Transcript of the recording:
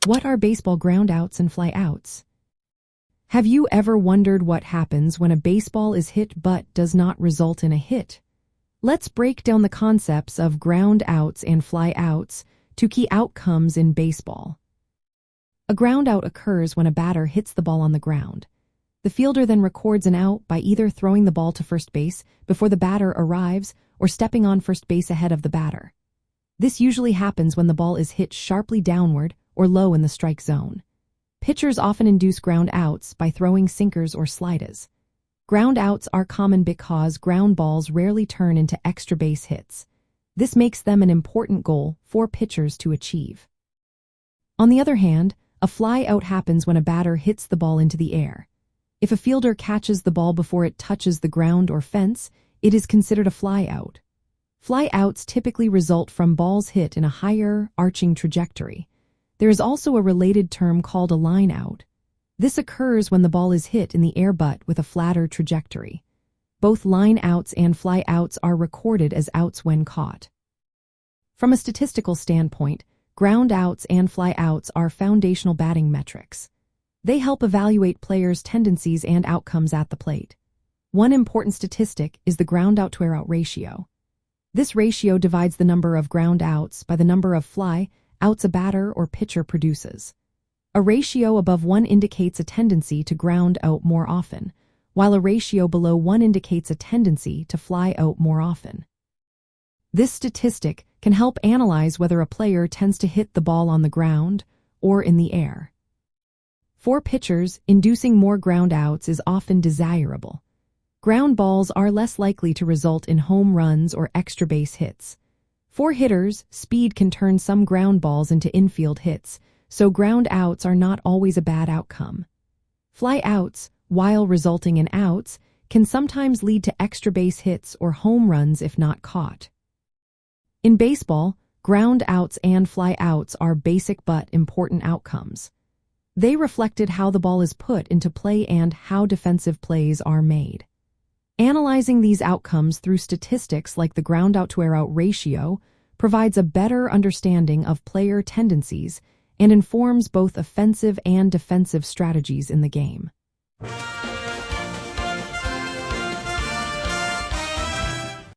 What are baseball groundouts and flyouts? Have you ever wondered what happens when a baseball is hit but does not result in a hit? Let's break down the concepts of groundouts and flyouts, two key outcomes in baseball. A groundout occurs when a batter hits the ball on the ground. The fielder then records an out by either throwing the ball to first base before the batter arrives or stepping on first base ahead of the batter. This usually happens when the ball is hit sharply downward or low in the strike zone. Pitchers often induce ground outs by throwing sinkers or sliders. Ground outs are common because ground balls rarely turn into extra base hits. This makes them an important goal for pitchers to achieve. On the other hand, a fly out happens when a batter hits the ball into the air. If a fielder catches the ball before it touches the ground or fence, it is considered a fly out. Fly outs typically result from balls hit in a higher, arching trajectory. There is also a related term called a line out. This occurs when the ball is hit in the air but with a flatter trajectory. Both line outs and fly outs are recorded as outs when caught. From a statistical standpoint, ground outs and fly outs are foundational batting metrics. They help evaluate players' tendencies and outcomes at the plate. One important statistic is the groundout-to-airout ratio. This ratio divides the number of ground outs by the number of fly outs a batter or pitcher produces. A ratio above 1 indicates a tendency to ground out more often, while a ratio below 1 indicates a tendency to fly out more often. This statistic can help analyze whether a player tends to hit the ball on the ground or in the air. For pitchers, inducing more ground outs is often desirable. Ground balls are less likely to result in home runs or extra base hits. For hitters, speed can turn some ground balls into infield hits, so ground outs are not always a bad outcome. Fly outs, while resulting in outs, can sometimes lead to extra base hits or home runs if not caught. In baseball, ground outs and fly outs are basic but important outcomes. They reflected how the ball is put into play and how defensive plays are made. Analyzing these outcomes through statistics like the groundout-to-airout ratio provides a better understanding of player tendencies and informs both offensive and defensive strategies in the game.